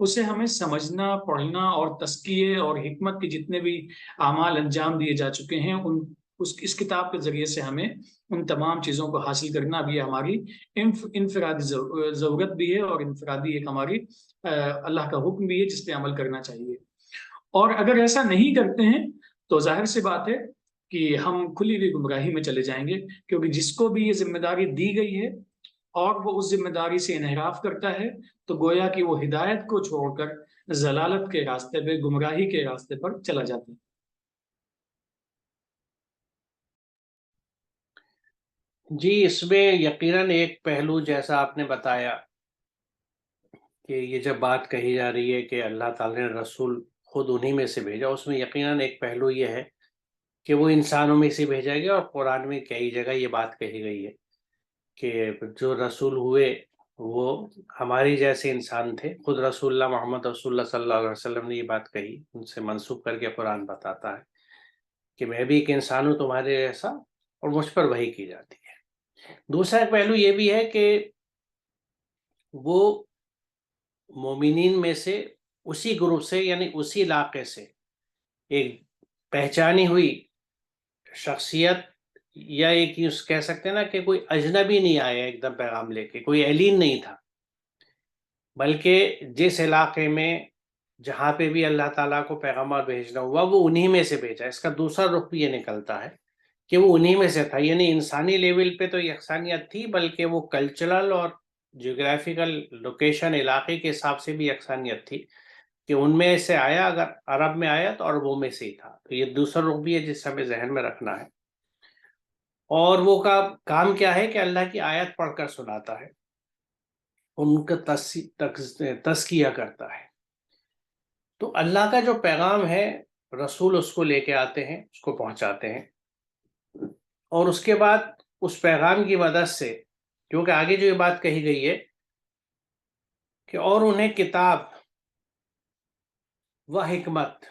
اسے ہمیں سمجھنا، پڑھنا اور تزکیے اور حکمت کے جتنے بھی اعمال انجام دیے جا چکے ہیں اس کتاب کے ذریعے سے ہمیں ان تمام چیزوں کو حاصل کرنا بھی ہماری انفرادی ضرورت بھی ہے، اور انفرادی ایک ہماری اللہ کا حکم بھی ہے جس پہ عمل کرنا چاہیے۔ اور اگر ایسا نہیں کرتے ہیں تو ظاہر سی بات ہے کہ ہم کھلی ہوئی گمراہی میں چلے جائیں گے، کیونکہ جس کو بھی یہ ذمہ داری دی گئی ہے اور وہ اس ذمہ داری سے انحراف کرتا ہے تو گویا کہ وہ ہدایت کو چھوڑ کر ضلالت کے راستے پہ، گمراہی کے راستے پر چلا جاتا ہے۔ جی، اس میں یقیناً ایک پہلو جیسا آپ نے بتایا کہ یہ جب بات کہی جا رہی ہے کہ اللہ تعالیٰ نے رسول خود انہی میں سے بھیجا، اس میں یقیناً ایک پہلو یہ ہے کہ وہ انسانوں میں سے بھیجا گیا، اور قرآن میں کئی جگہ یہ بات کہی گئی ہے کہ جو رسول ہوئے وہ ہماری جیسے انسان تھے۔ خود رسول اللہ محمد رسول اللہ صلی اللہ علیہ وسلم نے یہ بات کہی، ان سے منسوب کر کے قرآن بتاتا ہے کہ میں بھی ایک انسان ہوں تمہارے جیسا، اور مجھ پر وحی کی جاتی ہے۔ دوسرا ایک پہلو یہ بھی ہے کہ وہ مومنین میں سے اسی گروپ سے، یعنی اسی علاقے سے ایک پہچانی ہوئی شخصیت، یا ایک کہہ سکتے ہیں نا کہ کوئی اجنبی نہیں آیا ایک دم پیغام لے کے، کوئی ایلین نہیں تھا، بلکہ جس علاقے میں جہاں پہ بھی اللہ تعالیٰ کو پیغامات بھیجنا ہوا وہ انہی میں سے بھیجا۔ اس کا دوسرا رخ بھی یہ نکلتا ہے کہ وہ انہی میں سے تھا، یعنی انسانی لیول پہ تو یکسانیت تھی، بلکہ وہ کلچرل اور جیوگرافیکل لوکیشن، علاقے کے حساب سے بھی یکسانیت تھی کہ ان میں سے آیا، اگر عرب میں آیا تو عربوں میں سے ہی تھا۔ تو یہ دوسرا رخ بھی ہے جس ہمیں ذہن میں رکھنا ہے۔ اور وہ کا کام کیا ہے کہ اللہ کی آیت پڑھ کر سناتا ہے، ان کا تزکیہ کرتا ہے۔ تو اللہ کا جو پیغام ہے، رسول اس کو لے کے آتے ہیں، اس کو پہنچاتے ہیں، اور اس کے بعد اس پیغام کی مدد سے، کیونکہ آگے جو یہ بات کہی گئی ہے کہ اور انہیں کتاب و حکمت،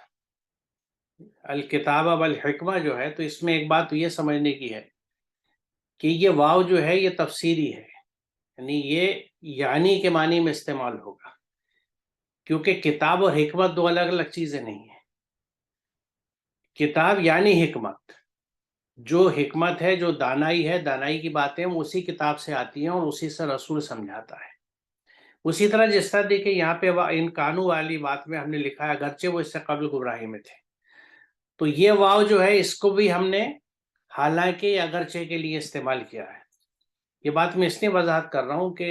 الکتاب والحکمہ جو ہے، تو اس میں ایک بات یہ سمجھنے کی ہے کہ یہ واو جو ہے یہ تفسیری ہے، یعنی یہ یعنی کے معنی میں استعمال ہوگا، کیونکہ کتاب اور حکمت دو الگ الگ چیزیں نہیں ہیں۔ کتاب یعنی حکمت، جو حکمت ہے، جو دانائی ہے، دانائی کی باتیں وہ اسی کتاب سے آتی ہیں اور اسی سے رسول سمجھاتا ہے۔ اسی طرح جس طرح دیکھیں یہاں پہ ان کانوں والی بات میں ہم نے لکھا ہے اگرچہ وہ اس سے قبل گمراہی میں تھے، تو یہ واو جو ہے اس کو بھی ہم نے حالانکہ اگرچہ کے لیے استعمال کیا ہے۔ یہ بات میں اس لیے وضاحت کر رہا ہوں کہ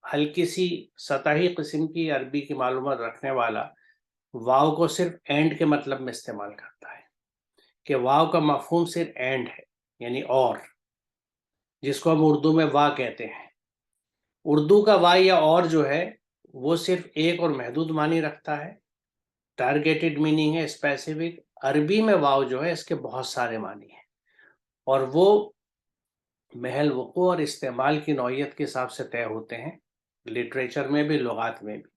ہلکی سی سطحی قسم کی عربی کی معلومات رکھنے والا واو کو صرف اینڈ کے مطلب میں استعمال کرتا ہے، کہ واو کا مفہوم صرف اینڈ ہے، یعنی اور، جس کو ہم اردو میں وا کہتے ہیں۔ اردو کا وا یا اور جو ہے وہ صرف ایک اور محدود معنی رکھتا ہے، ٹارگیٹڈ میننگ ہے، اسپیسیفک۔ عربی میں واو جو ہے اس کے بہت سارے معنی ہیں، اور وہ محل وقوع اور استعمال کی نوعیت کے حساب سے طے ہوتے ہیں، لٹریچر میں بھی، لغات میں بھی۔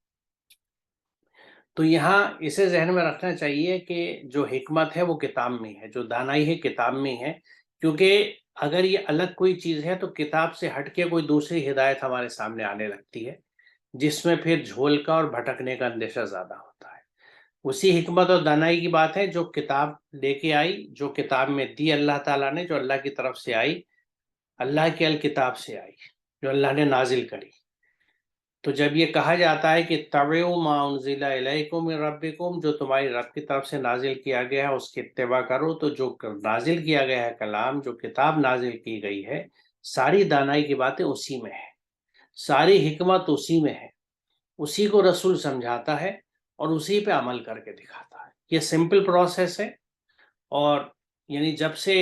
تو یہاں اسے ذہن میں رکھنا چاہیے کہ جو حکمت ہے وہ کتاب میں ہے، جو دانائی ہے کتاب میں ہے، کیونکہ اگر یہ الگ کوئی چیز ہے تو کتاب سے ہٹ کے کوئی دوسری ہدایت ہمارے سامنے آنے لگتی ہے، جس میں پھر جھول کا اور بھٹکنے کا اندیشہ زیادہ ہوتا ہے۔ اسی حکمت اور دانائی کی بات ہے جو کتاب لے کے آئی، جو کتاب میں دی اللہ تعالیٰ نے، جو اللہ کی طرف سے آئی، اللہ کی الکتاب سے آئی، جو اللہ نے نازل کری۔ تو جب یہ کہا جاتا ہے کہ اتبعوا ما انزل الیکم من ربکم، جو تمہاری رب کی طرف سے نازل کیا گیا ہے اس کی اتباع کرو، تو جو نازل کیا گیا ہے کلام، جو کتاب نازل کی گئی ہے، ساری دانائی کی باتیں اسی میں ہے، ساری حکمت اسی میں ہے، اسی کو رسول سمجھاتا ہے اور اسی پہ عمل کر کے دکھاتا ہے۔ یہ سمپل پروسیس ہے، اور یعنی جب سے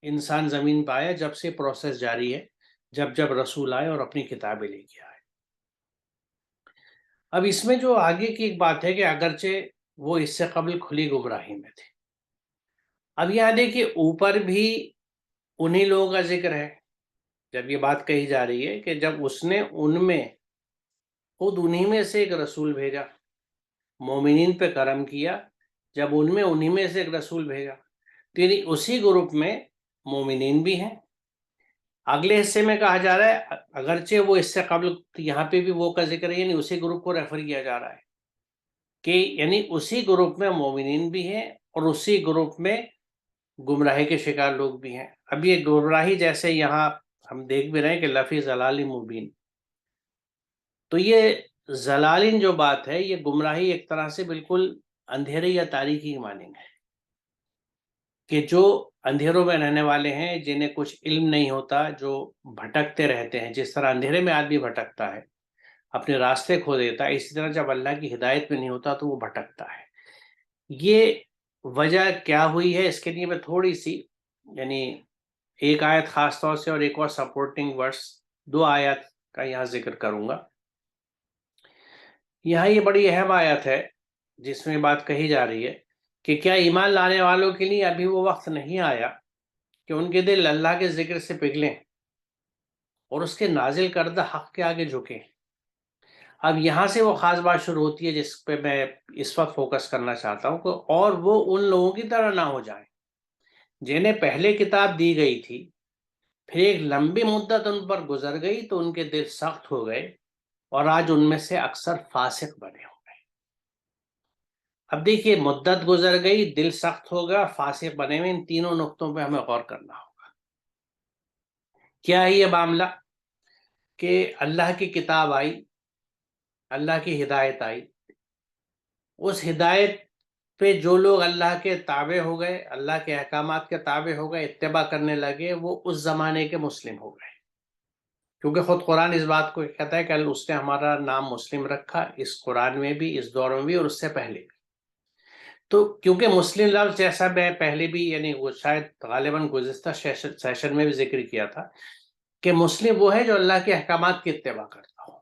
انسان زمین پہ آیا، جب سے پروسیس جاری ہے، جب جب رسول آئے اور اپنی کتابیں لے کے آئے۔ اب اس میں جو آگے کی ایک بات ہے کہ اگرچہ وہ اس سے قبل کھلی گمراہی میں تھے، اب یہاں دیکھیے اوپر بھی انہی لوگوں کا ذکر ہے۔ جب یہ بات کہی جا رہی ہے کہ جب اس نے ان میں خود انہی میں سے ایک رسول بھیجا، مومنین پہ کرم کیا، جب ان میں انہی میں سے ایک رسول بھیجا، تو یعنی اسی گروپ میں مومنین بھی ہیں۔ اگلے حصے میں کہا جا رہا ہے اگرچہ وہ اس سے قبل، یہاں پہ بھی وہ کا ذکر ہے، یعنی اسی گروپ کو ریفر کیا جا رہا ہے کہ یعنی اسی گروپ میں مومنین بھی ہیں اور اسی گروپ میں گمراہی کے شکار لوگ بھی ہیں۔ اب یہ گمراہی جیسے یہاں ہم دیکھ بھی رہے ہیں کہ لفی ضلال مبین، تو یہ ضلالین جو بات ہے یہ گمراہی ایک طرح سے بالکل اندھیرے یا تاریکی مانیں گے، کہ جو اندھیروں میں رہنے والے ہیں، جنہیں کچھ علم نہیں ہوتا، جو بھٹکتے رہتے ہیں، جس طرح اندھیرے میں آدمی بھٹکتا ہے، اپنے راستے کھو دیتا ہے، اسی طرح جب اللہ کی ہدایت میں نہیں ہوتا تو وہ بھٹکتا ہے۔ یہ وجہ کیا ہوئی ہے، اس کے لیے میں تھوڑی سی یعنی ایک آیت خاص طور سے اور ایک اور سپورٹنگ ورس، دو آیت کا یہاں ذکر کروں گا۔ یہاں یہ بڑی اہم آیت ہے جس میں بات کہی جا رہی ہے کہ کیا ایمان لانے والوں کے لیے ابھی وہ وقت نہیں آیا کہ ان کے دل اللہ کے ذکر سے پگھلیں اور اس کے نازل کردہ حق کے آگے جھکیں۔ اب یہاں سے وہ خاص بات شروع ہوتی ہے جس پہ میں اس وقت فوکس کرنا چاہتا ہوں، کہ اور وہ ان لوگوں کی طرح نہ ہو جائیں جنہیں پہلے کتاب دی گئی تھی، پھر ایک لمبی مدت ان پر گزر گئی تو ان کے دل سخت ہو گئے اور آج ان میں سے اکثر فاسق بنے ہو گئے۔ اب دیکھیے، مدت گزر گئی، دل سخت ہو گیا، فاسق بنے ہوئے، ان تینوں نقطوں پہ ہمیں غور کرنا ہوگا۔ کیا ہے یہ معاملہ کہ اللہ کی کتاب آئی، اللہ کی ہدایت آئی، اس ہدایت پہ جو لوگ اللہ کے تابع ہو گئے، اللہ کے احکامات کے تابع ہو گئے، اتباع کرنے لگے، وہ اس زمانے کے مسلم ہو گئے، کیونکہ خود قرآن اس بات کو کہتا ہے کہ اس نے ہمارا نام مسلم رکھا، اس قرآن میں بھی، اس دور میں بھی، اور اس سے پہلے بھی۔ تو کیونکہ مسلم لفظ جیسا میں پہلے بھی یعنی وہ شاید غالباً گزشتہ سیشن میں بھی ذکر کیا تھا کہ مسلم وہ ہے جو اللہ کے احکامات کی اتباع کرتا ہو،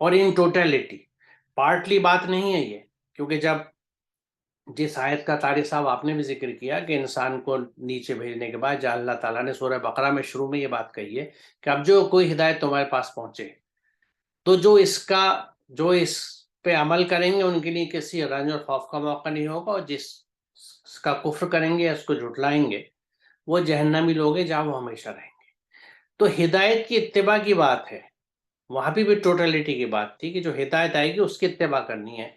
اور ان ٹوٹیلٹی، پارٹلی بات نہیں ہے یہ، کیونکہ جب جس آیت کا طارق صاحب آپ نے بھی ذکر کیا کہ انسان کو نیچے بھیجنے کے بعد جہاں اللہ تعالیٰ نے سورہ بقرہ میں شروع میں یہ بات کہی ہے کہ اب جو کوئی ہدایت تمہارے پاس پہنچے تو جو اس پہ عمل کریں گے ان کے لیے کسی رنج اور خوف کا موقع نہیں ہوگا، اور جس کا کفر کریں گے یا اس کو جھٹلائیں گے وہ جہنمی لوگ ہیں جہاں وہ ہمیشہ رہیں گے۔ تو ہدایت کی اتباع کی بات ہے، وہاں بھی ٹوٹلٹی کی بات تھی کہ جو ہدایت آئے گی اس کی اتباع کرنی ہے،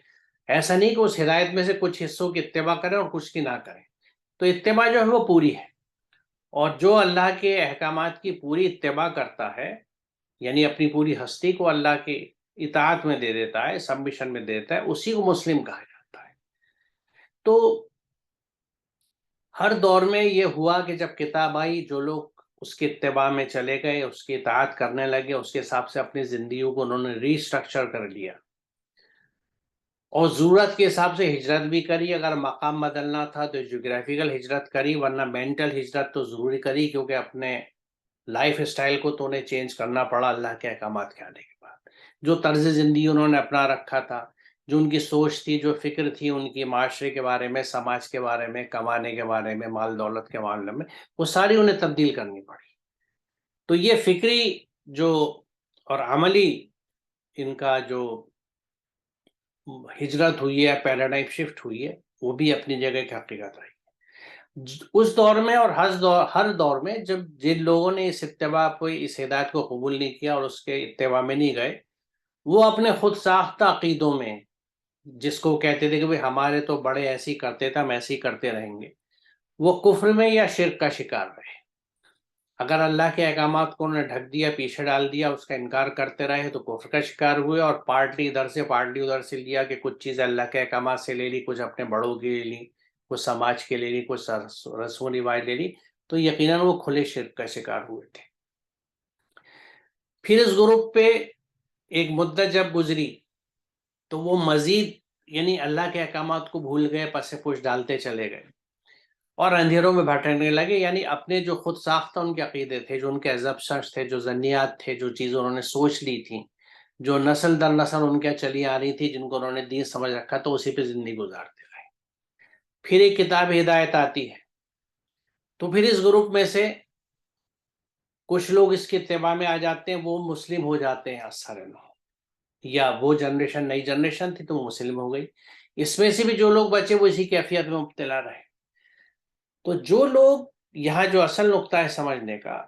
ایسا نہیں کہ اس ہدایت میں سے کچھ حصوں کی اتباع کریں اور کچھ کی نہ کریں۔ تو اتباع جو ہے وہ پوری ہے، اور جو اللہ کے احکامات کی پوری اتباع کرتا ہے، یعنی اپنی پوری ہستی کو اللہ کے اطاعت میں دے دیتا ہے، سبمیشن میں دے دیتا ہے، اسی کو مسلم کہا جاتا ہے۔ تو ہر دور میں یہ ہوا کہ جب کتاب آئی، جو لوگ اس کی اتباع میں چلے گئے، اس کی اطاعت کرنے لگے، اس کے حساب سے اپنی زندگیوں کو انہوں نے ری اسٹرکچر کر لیا، اور ضرورت کے حساب سے ہجرت بھی کری، اگر مقام بدلنا تھا تو جغرافیکل ہجرت کری، ورنہ مینٹل ہجرت تو ضروری کری، کیونکہ اپنے لائف اسٹائل کو تو انہیں چینج کرنا پڑا اللہ کے احکامات کے آنے کے بعد۔ جو طرز زندگی انہوں نے اپنا رکھا تھا، جو ان کی سوچ تھی، جو فکر تھی ان کی معاشرے کے بارے میں، سماج کے بارے میں، کمانے کے بارے میں، مال دولت کے معاملے میں، وہ ساری انہیں تبدیل کرنی پڑی۔ تو یہ فکری جو اور عملی ان کا جو ہجرت ہوئی ہے، پیراڈائم شفٹ ہوئی ہے، وہ بھی اپنی جگہ کی حقیقت رہی۔ اس دور میں اور ہر دور میں جب جن لوگوں نے اس اتباع کو، اس ہدایت کو قبول نہیں کیا اور اس کے اتباع میں نہیں گئے، وہ اپنے خود ساختہ عقیدوں میں، جس کو کہتے تھے کہ بھئی ہمارے تو بڑے ایسی کرتے تھے، ہم ایسی کرتے رہیں گے، وہ کفر میں یا شرک کا شکار رہے۔ اگر اللہ کے احکامات کو انہوں نے ڈھک دیا، پیچھے ڈال دیا، اس کا انکار کرتے رہے تو کفر کا شکار ہوئے، اور پارٹلی ادھر سے پارٹلی ادھر سے لیا کہ کچھ چیزیں اللہ کے احکامات سے لے لی، کچھ اپنے بڑوں کی لے لی، کچھ سماج کے لے لی، کچھ رسم و رواج لے لی، تو یقیناً وہ کھلے شرک کا شکار ہوئے تھے۔ پھر اس گروپ پہ ایک مدت جب گزری تو وہ مزید یعنی اللہ کے احکامات کو بھول گئے، پس پش ڈالتے چلے گئے اور اندھیروں میں بھٹکنے لگے، یعنی اپنے جو خود ساختہ ان کے عقیدے تھے، جو ان کے ایزمپشنز تھے، جو ظنیات تھے، جو چیزیں انہوں نے سوچ لی تھیں، جو نسل در نسل ان کے چلی آ رہی تھی، جن کو انہوں نے دین سمجھ رکھا، تو اسی پہ زندگی گزارتے رہے۔ پھر ایک کتاب ہدایت آتی ہے، تو پھر اس گروپ میں سے کچھ لوگ اس کے اتباع میں آ جاتے ہیں، وہ مسلم ہو جاتے ہیں اثر یا وہ جنریشن، نئی جنریشن تھی تو وہ مسلم ہو گئی۔ اس میں سے بھی جو لوگ بچے وہ اسی کیفیت میں مبتلا رہے۔ تو جو لوگ یہاں جو اصل نقطہ ہے سمجھنے کا،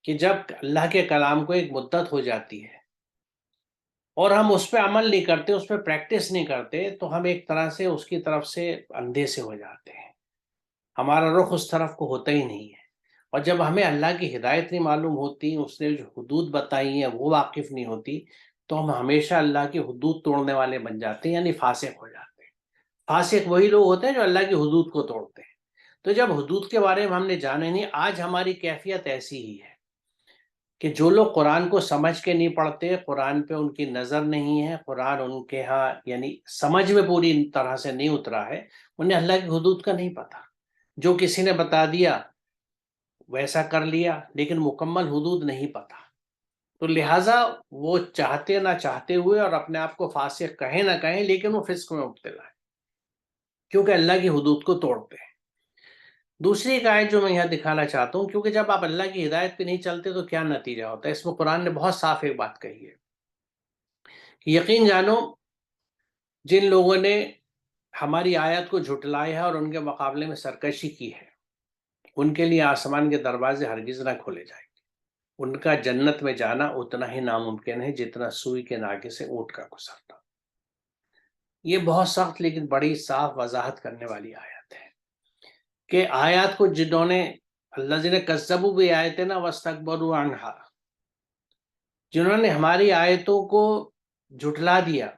کہ جب اللہ کے کلام کو ایک مدت ہو جاتی ہے اور ہم اس پہ عمل نہیں کرتے، اس پہ پریکٹس نہیں کرتے، تو ہم ایک طرح سے اس کی طرف سے اندھے سے ہو جاتے ہیں، ہمارا رخ اس طرف کو ہوتا ہی نہیں ہے۔ اور جب ہمیں اللہ کی ہدایت نہیں معلوم ہوتی، اس نے جو حدود بتائی ہیں وہ واقف نہیں ہوتی، تو ہم ہمیشہ اللہ کی حدود توڑنے والے بن جاتے ہیں، یعنی فاسق ہو جاتے ہیں۔ فاسق وہی لوگ ہوتے ہیں جو اللہ کی حدود کو توڑتے ہیں۔ تو جب حدود کے بارے میں ہم نے جانے نہیں، آج ہماری کیفیت ایسی ہی ہے کہ جو لوگ قرآن کو سمجھ کے نہیں پڑھتے، قرآن پہ ان کی نظر نہیں ہے، قرآن ان کے ہاں یعنی سمجھ میں پوری طرح سے نہیں اترا ہے، انہیں اللہ کی حدود کا نہیں پتا، جو کسی نے بتا دیا ویسا کر لیا، لیکن مکمل حدود نہیں پتا۔ تو لہٰذا وہ چاہتے نہ چاہتے ہوئے اور اپنے آپ کو فاسق کہیں نہ کہیں، لیکن وہ فسق میں مبتلا ہے، کیونکہ اللہ کی حدود کو توڑتے ہیں۔ دوسری ایک آیت جو میں یہاں دکھانا چاہتا ہوں، کیونکہ جب آپ اللہ کی ہدایت پہ نہیں چلتے تو کیا نتیجہ ہوتا ہے، اس میں قرآن نے بہت صاف ایک بات کہی ہے کہ یقین جانو جن لوگوں نے ہماری آیت کو جھٹلایا ہے اور ان کے مقابلے میں سرکشی کی ہے، ان کے لیے آسمان کے دروازے ہرگز نہ کھولے جائیں گے، ان کا جنت میں جانا اتنا ہی ناممکن ہے جتنا سوئی کے ناکے سے اونٹ کا گزرنا۔ یہ بہت سخت لیکن بڑی صاف وضاحت کرنے والی آیت ہے کہ آیات کو جنہوں نے الذین کذبوا بآیاتنا واستکبروا عنہا، جنہوں نے ہماری آیتوں کو جھٹلا دیا،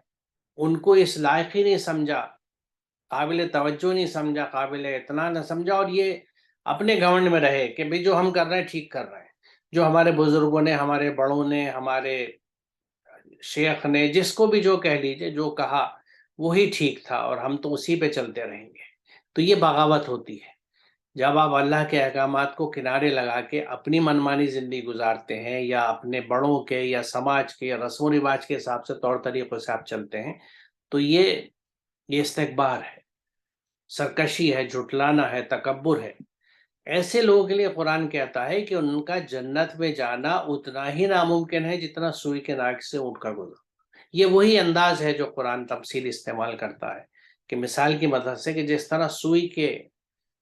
ان کو اس لائق ہی نہیں سمجھا، قابل توجہ نہیں سمجھا، قابل اعتنا نہ سمجھا، اور یہ اپنے گھمنڈ میں رہے کہ بھئی جو ہم کر رہے ہیں ٹھیک کر رہے ہیں، جو ہمارے بزرگوں نے، ہمارے بڑوں نے، ہمارے شیخ نے، جس کو بھی جو کہہ لیجئے، جو کہا وہی ٹھیک تھا اور ہم تو اسی پہ چلتے رہیں گے۔ تو یہ بغاوت ہوتی ہے جب آپ اللہ کے احکامات کو کنارے لگا کے اپنی منمانی زندگی گزارتے ہیں، یا اپنے بڑوں کے یا سماج کے یا رسم و رواج کے حساب سے طور طریقوں سے آپ چلتے ہیں، تو یہ استکبار ہے، سرکشی ہے، جھٹلانا ہے، تکبر ہے۔ ایسے لوگوں کے لیے قرآن کہتا ہے کہ ان کا جنت میں جانا اتنا ہی ناممکن ہے جتنا سوئی کے ناک سے اونٹ کا گزرنا۔ یہ وہی انداز ہے جو قرآن تفصیل استعمال کرتا ہے کہ مثال کی مدد سے کہ جس طرح سوئی کے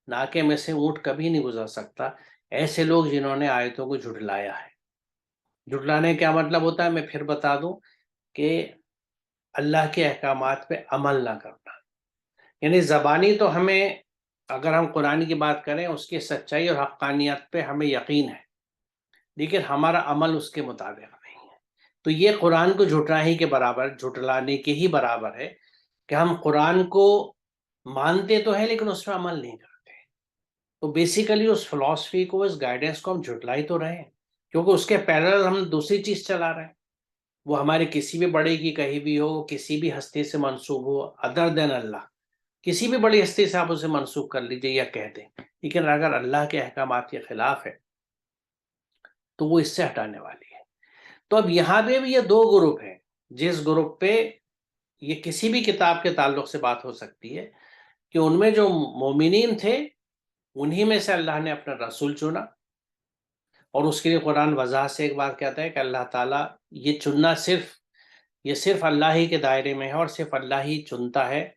ناکے میں سے اونٹ کبھی نہیں گزر سکتا، ایسے لوگ جنہوں نے آیتوں کو جھٹلایا ہے۔ جھٹلانے کا مطلب ہوتا ہے، میں پھر بتا دوں، کہ اللہ کے احکامات پہ عمل نہ کرنا۔ یعنی زبانی تو ہمیں، اگر ہم قرآن کی بات کریں، اس کی سچائی اور حقانیت پہ ہمیں یقین ہے، لیکن ہمارا عمل اس کے مطابق نہیں ہے۔ تو یہ قرآن کو جھٹلانے کے برابر، جھٹلانے کے ہی برابر ہے کہ ہم قرآن کو مانتے تو ہیں لیکن اس پہ عمل نہیں کرتے۔ تو بیسیکلی اس فلسفی کو، اس گائیڈنس کو ہم جھٹلا ہی تو رہے ہیں، کیونکہ اس کے پیرل ہم دوسری چیز چلا رہے ہیں، وہ ہمارے کسی بھی بڑے کی کہیں بھی ہو، کسی بھی ہستی سے منسوب ہو ادر دین اللہ، کسی بھی بڑی ہستی سے آپ اسے منسوب کر لیجئے یا کہہ دیں، لیکن اگر اللہ کے احکامات کے خلاف ہے تو وہ اس سے ہٹانے والی ہے۔ تو اب یہاں پہ بھی یہ دو گروپ ہیں، جس گروپ پہ یہ کسی بھی کتاب کے تعلق سے بات ہو سکتی ہے کہ ان میں جو مومنین تھے، انہی میں سے اللہ نے اپنا رسول چنا، اور اس کے لیے قرآن وضاحت سے ایک بات کہتا ہے کہ اللہ تعالیٰ یہ چننا یہ صرف اللہ ہی کے دائرے میں ہے، اور صرف اللہ ہی چنتا ہے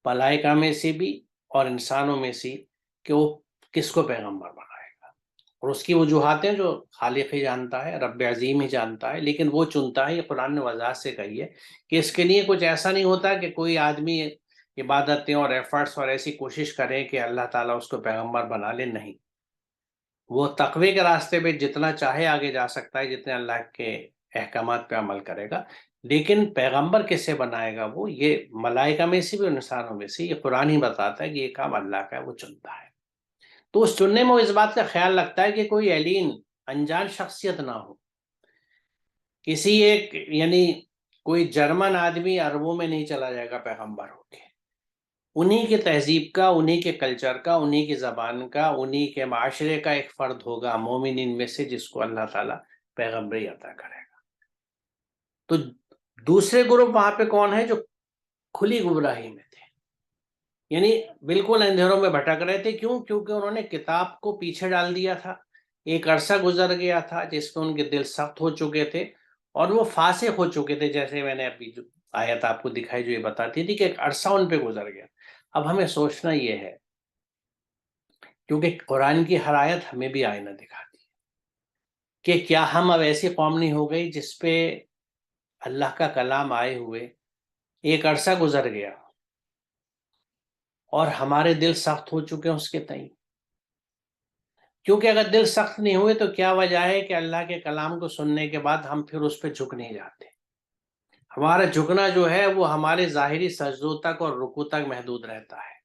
ملائکہ میں سے بھی اور انسانوں میں سے کہ وہ کس کو پیغمبر بنائے گا، اور اس کی وجوہاتیں جو خالق ہی جانتا ہے، رب عظیم ہی جانتا ہے، لیکن وہ چنتا ہے۔ یہ قرآن نے وضاحت سے کہی ہے کہ اس کے لیے کچھ ایسا نہیں ہوتا کہ کوئی آدمی عبادتیں اور ایفرٹس اور ایسی کوشش کرے کہ اللہ تعالیٰ اس کو پیغمبر بنا لے، نہیں، وہ تقوی کے راستے پہ جتنا چاہے آگے جا سکتا ہے، جتنے اللہ کے احکامات پہ عمل کرے گا، لیکن پیغمبر کسے بنائے گا، وہ یہ ملائکہ میں سے بھی اور انسانوں میں سے، یہ قرآن ہی بتاتا ہے کہ یہ کام اللہ کا ہے، وہ چنتا ہے۔ تو اس چننے میں وہ اس بات کا خیال رکھتا ہے کہ کوئی ایلین انجان شخصیت نہ ہو، کسی ایک یعنی کوئی جرمن آدمی عربوں میں نہیں چلا جائے گا پیغمبر ہو کے، انہی کے تہذیب کا، انہی کے کلچر کا، انہی کی زبان کا، انہی کے معاشرے کا ایک فرد ہوگا مومنین میں سے، جس کو اللہ تعالیٰ پیغمبری عطا کرے گا۔ تو دوسرے گروپ وہاں پہ کون ہے جو کھلی گمراہی میں تھے، یعنی بالکل اندھیروں میں بھٹک رہے تھے۔ کیوں؟ کیونکہ انہوں نے کتاب کو پیچھے ڈال دیا تھا، ایک عرصہ گزر گیا تھا جس میں ان کے دل سخت ہو چکے تھے اور وہ فاسق ہو چکے تھے، جیسے میں نے ابھی جو آیت آپ کو دکھائی جو یہ بتاتی تھی کہ ایک عرصہ ان پہ گزر گیا۔ اب ہمیں سوچنا یہ ہے، کیونکہ قرآن کی ہر آیت ہمیں بھی آئینہ دکھاتی ہے، کہ کیا ہم اب ایسی قوم نہیں ہو گئی جس پہ اللہ کا کلام آئے ہوئے ایک عرصہ گزر گیا اور ہمارے دل سخت ہو چکے ہیں اس کے تئیں. کیونکہ اگر دل سخت نہیں ہوئے تو کیا وجہ ہے کہ اللہ کے کلام کو سننے کے بعد ہم پھر اس پہ جھک نہیں جاتے. ہمارا جھکنا جو ہے وہ ہمارے ظاہری سجدوں تک اور رکوع تک محدود رہتا ہے،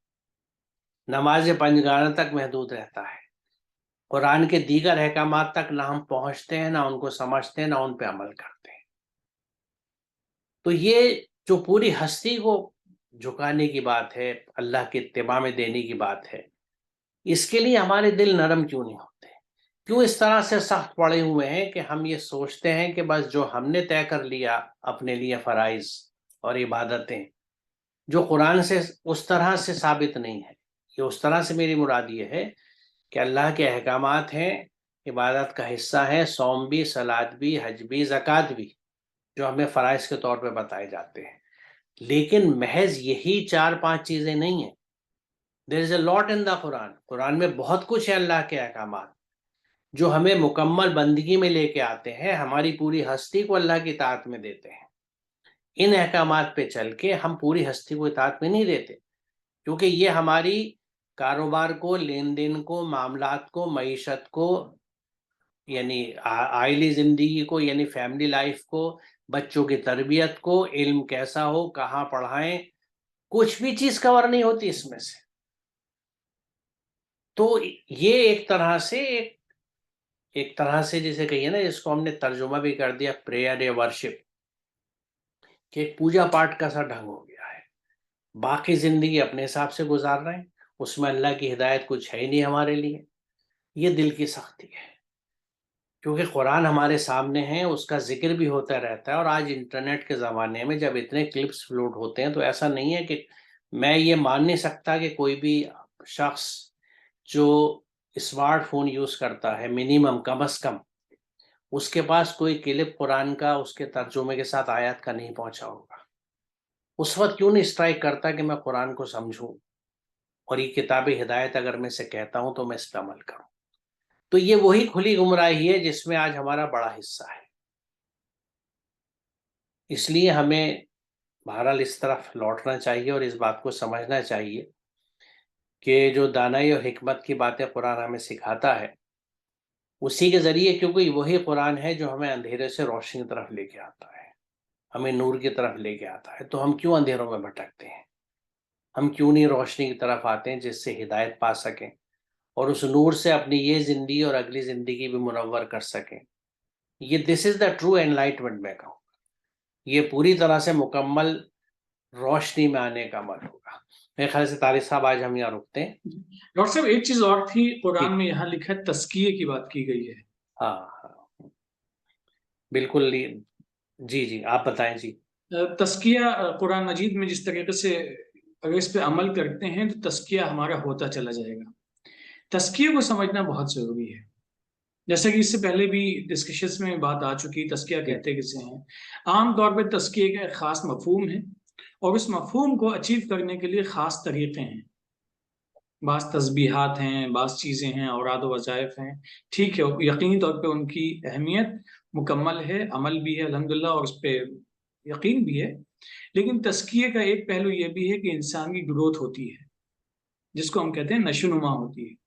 نماز پنجگانہ تک محدود رہتا ہے. قرآن کے دیگر احکامات تک نہ ہم پہنچتے ہیں، نہ ان کو سمجھتے ہیں، نہ ان پہ عمل کرتے ہیں. تو یہ جو پوری ہستی کو جھکانے کی بات ہے، اللہ کے اتباع میں دینے کی بات ہے، اس کے لیے ہمارے دل نرم کیوں نہیں ہوتے؟ کیوں اس طرح سے سخت پڑے ہوئے ہیں کہ ہم یہ سوچتے ہیں کہ بس جو ہم نے طے کر لیا اپنے لیے فرائض اور عبادتیں، جو قرآن سے اس طرح سے ثابت نہیں ہے. یہ اس طرح سے میری مراد یہ ہے کہ اللہ کے احکامات ہیں، عبادت کا حصہ ہے، صوم بھی، صلاۃ بھی، حج بھی، زکوٰۃ بھی، جو ہمیں فرائض کے طور پہ بتائے جاتے ہیں. لیکن محض یہی 4-5 چیزیں نہیں ہیں. There is a lot in the قرآن میں بہت کچھ ہے اللہ کے احکامات جو ہمیں مکمل بندگی میں لے کے آتے ہیں، ہماری پوری ہستی کو اللہ کی اطاعت میں دیتے ہیں. ان احکامات پہ چل کے ہم پوری ہستی کو اطاعت میں نہیں دیتے، کیونکہ یہ ہماری کاروبار کو، لین دین کو، معاملات کو، معیشت کو، یعنی عائلی زندگی کو، یعنی فیملی لائف کو، بچوں کی تربیت کو، علم کیسا ہو، کہاں پڑھائیں، کچھ بھی چیز کور نہیں ہوتی اس میں سے. تو یہ ایک طرح سے جسے کہیے نا، جس کو ہم نے ترجمہ بھی کر دیا پریئر یا ورشپ، کہ ایک پوجا پاٹ کا سا ڈھنگ ہو گیا ہے. باقی زندگی اپنے حساب سے گزار رہے ہیں، اس میں اللہ کی ہدایت کچھ ہے ہی نہیں ہمارے لیے. یہ دل کی سختی ہے، کیونکہ قرآن ہمارے سامنے ہے، اس کا ذکر بھی ہوتا رہتا ہے. اور آج انٹرنیٹ کے زمانے میں جب اتنے کلپس فلوٹ ہوتے ہیں تو ایسا نہیں ہے کہ میں یہ مان نہیں سکتا کہ کوئی بھی شخص جو اسمارٹ فون یوز کرتا ہے منیمم، کم از کم اس کے پاس کوئی کلپ قرآن کا اس کے ترجمے کے ساتھ آیات کا نہیں پہنچا ہوگا. اس وقت کیوں نہیں اسٹرائک کرتا کہ میں قرآن کو سمجھوں اور یہ کتاب ہدایت اگر میں سے کہتا ہوں تو میں اس پہ عمل کروں. تو یہ وہی کھلی گمراہی ہے جس میں آج ہمارا بڑا حصہ ہے. اس لیے ہمیں بہرحال اس طرف لوٹنا چاہیے اور اس بات کو سمجھنا چاہیے کہ جو دانائی اور حکمت کی باتیں قرآن ہمیں سکھاتا ہے، اسی کے ذریعے، کیونکہ وہی قرآن ہے جو ہمیں اندھیرے سے روشنی کی طرف لے کے آتا ہے، ہمیں نور کی طرف لے کے آتا ہے. تو ہم کیوں اندھیروں میں بھٹکتے ہیں؟ ہم کیوں نہیں روشنی کی طرف آتے ہیں جس سے ہدایت پا سکیں اور اس نور سے اپنی یہ زندگی اور اگلی زندگی بھی منور کر سکیں. یہ دس از دا ٹرو انلائٹمنٹ. میں کہوں یہ پوری طرح سے مکمل روشنی میں آنے کا عمل ہوگا. میرے خیال سے طارق صاحب آج ہم یہاں رکتے ہیں. ڈاکٹر صاحب ایک چیز اور تھی، قرآن میں یہاں لکھا ہے تزکیے کی بات کی گئی ہے. ہاں بالکل. جی آپ بتائیں. جی تزکیہ قرآن مجید میں جس طریقے سے اگر اس پہ عمل کرتے ہیں تو تزکیہ ہمارا ہوتا چلا جائے گا. تزکیے کو سمجھنا بہت ضروری ہے. جیسا کہ اس سے پہلے بھی ڈسکشنز میں بات آ چکی، تزکیہ کہتے کسے ہیں. عام طور پہ تزکیے کا ایک خاص مفہوم ہے اور اس مفہوم کو اچیو کرنے کے لیے خاص طریقے ہیں. بعض تسبیحات ہیں، بعض چیزیں ہیں، اوراد و وظائف ہیں. ٹھیک ہے، یقینی طور پہ ان کی اہمیت مکمل ہے، عمل بھی ہے الحمدللہ، اور اس پہ یقین بھی ہے. لیکن تزکیے کا ایک پہلو یہ بھی ہے کہ انسان کی گروتھ ہوتی ہے، جس کو ہم کہتے ہیں نشو نما ہوتی ہے.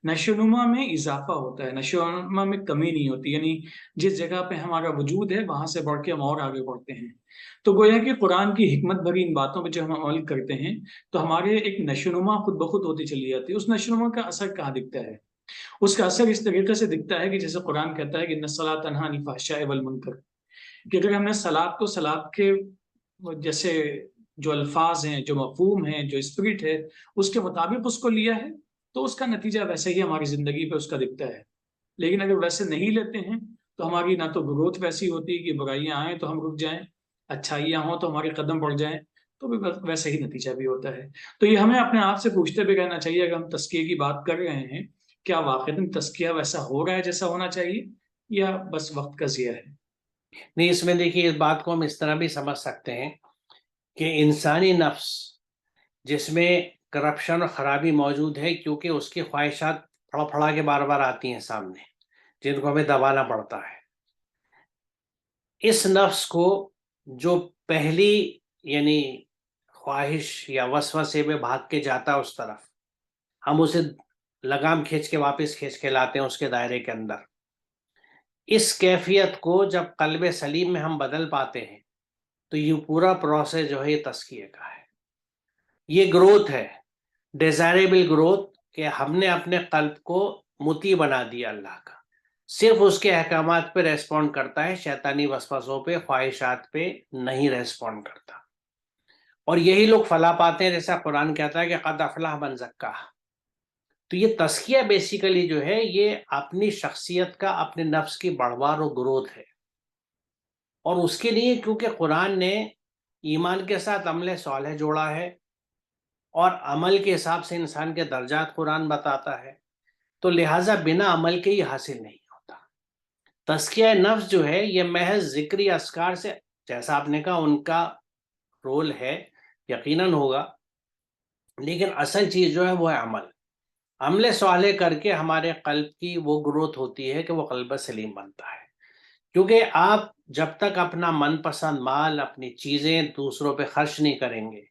نشو نما میں اضافہ ہوتا ہے، نشو نما میں کمی نہیں ہوتی. یعنی جس جگہ پہ ہمارا وجود ہے وہاں سے بڑھ کے ہم اور آگے بڑھتے ہیں. تو گویا کہ قرآن کی حکمت بھری ان باتوں پہ جو ہم عمل کرتے ہیں تو ہمارے ایک نشو نما خود بخود ہوتی چلی جاتی ہے. اس نشو نما کا اثر کہاں دکھتا ہے؟ اس کا اثر اس طریقے سے دکھتا ہے کہ جیسے قرآن کہتا ہے کہ ان الصلاۃ تنہی عن الفحشاء والمنکر، کہ اگر ہم نے صلاۃ کو صلاۃ کے جیسے جو الفاظ ہیں، جو مفہوم ہیں، جو اسپرٹ ہے، اس کے مطابق اس کو لیا ہے تو اس کا نتیجہ ویسے ہی ہماری زندگی پہ اس کا دکھتا ہے. لیکن اگر ویسے نہیں لیتے ہیں تو ہماری نہ تو گروتھ ویسی ہوتی کہ برائیاں آئیں تو ہم رک جائیں، اچھائیاں ہوں تو ہمارے قدم بڑھ جائیں، تو بھی ویسے ہی نتیجہ بھی ہوتا ہے. تو یہ ہمیں اپنے آپ سے پوچھتے بھی رہنا چاہیے، اگر ہم تزکیے کی بات کر رہے ہیں، کیا واقعی تزکیہ ویسا ہو رہا ہے جیسا ہونا چاہیے یا بس وقت کا ضیاع ہے؟ نہیں، اس میں دیکھیے اس بات کو ہم اس طرح بھی سمجھ سکتے ہیں کہ انسانی نفس جس میں کرپشن اور خرابی موجود ہے، کیونکہ اس کی خواہشات پھڑا پھڑا کے بار بار آتی ہیں سامنے، جن کو ہمیں دبانا پڑتا ہے. اس نفس کو جو پہلی یعنی خواہش یا وسوسے میں بھاگ کے جاتا اس طرف، ہم اسے لگام کھینچ کے واپس کھینچ کے لاتے ہیں اس کے دائرے کے اندر. اس کیفیت کو جب قلب سلیم میں ہم بدل پاتے ہیں تو یہ پورا پروسیس جو ہے یہ تزکیے کا ہے. یہ گروتھ ہے، ڈیزائریبل گروتھ، کہ ہم نے اپنے قلب کو مطیع بنا دیا اللہ کا، صرف اس کے احکامات پہ ریسپونڈ کرتا ہے، شیطانی وسوسوں پہ، خواہشات پہ نہیں ریسپونڈ کرتا. اور یہی لوگ فلاح پاتے ہیں، جیسا قرآن کہتا ہے کہ قد افلح من زکاہا. تو یہ تزکیہ بیسیکلی جو ہے یہ اپنی شخصیت کا، اپنے نفس کی بڑھوار و گروتھ ہے. اور اس کے لیے کیونکہ قرآن نے ایمان کے ساتھ عمل صالح جوڑا ہے، اور عمل کے حساب سے انسان کے درجات قرآن بتاتا ہے، تو لہٰذا بنا عمل کے یہ حاصل نہیں ہوتا. تزکیہ نفس جو ہے یہ محض ذکری اذکار سے، جیسا آپ نے کہا ان کا رول ہے، یقیناً ہوگا، لیکن اصل چیز جو ہے وہ ہے عمل. عمل صالح کر کے ہمارے قلب کی وہ گروتھ ہوتی ہے کہ وہ قلب سلیم بنتا ہے. کیونکہ آپ جب تک اپنا من پسند مال، اپنی چیزیں دوسروں پہ خرچ نہیں کریں گے،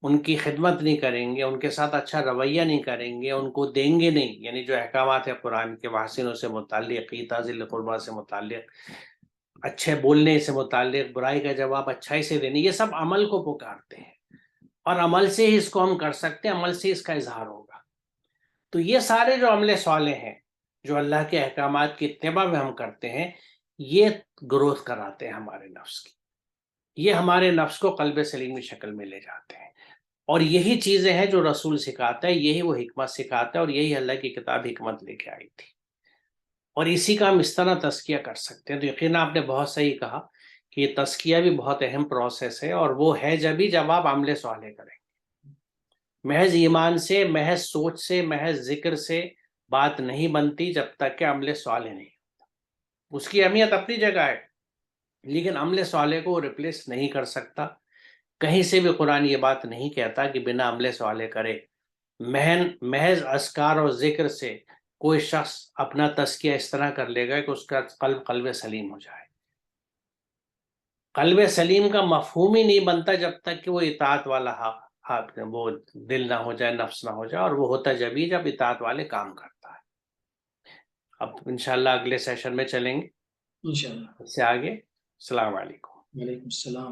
ان کی خدمت نہیں کریں گے، ان کے ساتھ اچھا رویہ نہیں کریں گے، ان کو دیں گے نہیں، یعنی جو احکامات ہیں قرآن کے وحسنوں سے متعلق، ایتاء ذی القربیٰ سے متعلق، اچھے بولنے سے متعلق، برائی کا جواب اچھائی سے دینے، یہ سب عمل کو پکارتے ہیں، اور عمل سے ہی اس کو ہم کر سکتے ہیں، عمل سے اس کا اظہار ہوگا. تو یہ سارے جو عمل صالح ہیں جو اللہ کے احکامات کی اتباع میں ہم کرتے ہیں، یہ گروتھ کراتے ہیں ہمارے نفس کی، یہ ہمارے نفس کو قلب سلیم کی شکل میں لے جاتے ہیں. اور یہی چیزیں ہیں جو رسول سکھاتا ہے، یہی وہ حکمت سکھاتا ہے، اور یہی اللہ کی کتاب حکمت لے کے آئی تھی. اور اسی کا ہم اس طرح تزکیہ کر سکتے ہیں. تو یقیناً آپ نے بہت صحیح کہا کہ یہ تزکیہ بھی بہت اہم پروسیس ہے، اور وہ ہے جب آپ عمل صالح کریں. محض ایمان سے، محض سوچ سے، محض ذکر سے بات نہیں بنتی جب تک کہ عمل صالح نہیں. اس کی اہمیت اپنی جگہ ہے، لیکن عمل صالح کو ریپلیس نہیں کر سکتا. کہیں سے بھی قرآن یہ بات نہیں کہتا کہ بنا عمل صالح کرے. محض اذکار اور ذکر سے کوئی شخص اپنا تزکیہ اس طرح کر لے گا کہ اس کا قلب سلیم ہو جائے. قلب سلیم کا مفہوم ہی نہیں بنتا جب تک کہ وہ اطاعت والا وہ دل نہ ہو جائے، نفس نہ ہو جائے، اور وہ ہوتا جب اطاعت والے کام کرتا ہے. اب انشاءاللہ اگلے سیشن میں چلیں گے انشاءاللہ. اس سے آگے. السلام علیکم. وعلیکم السلام.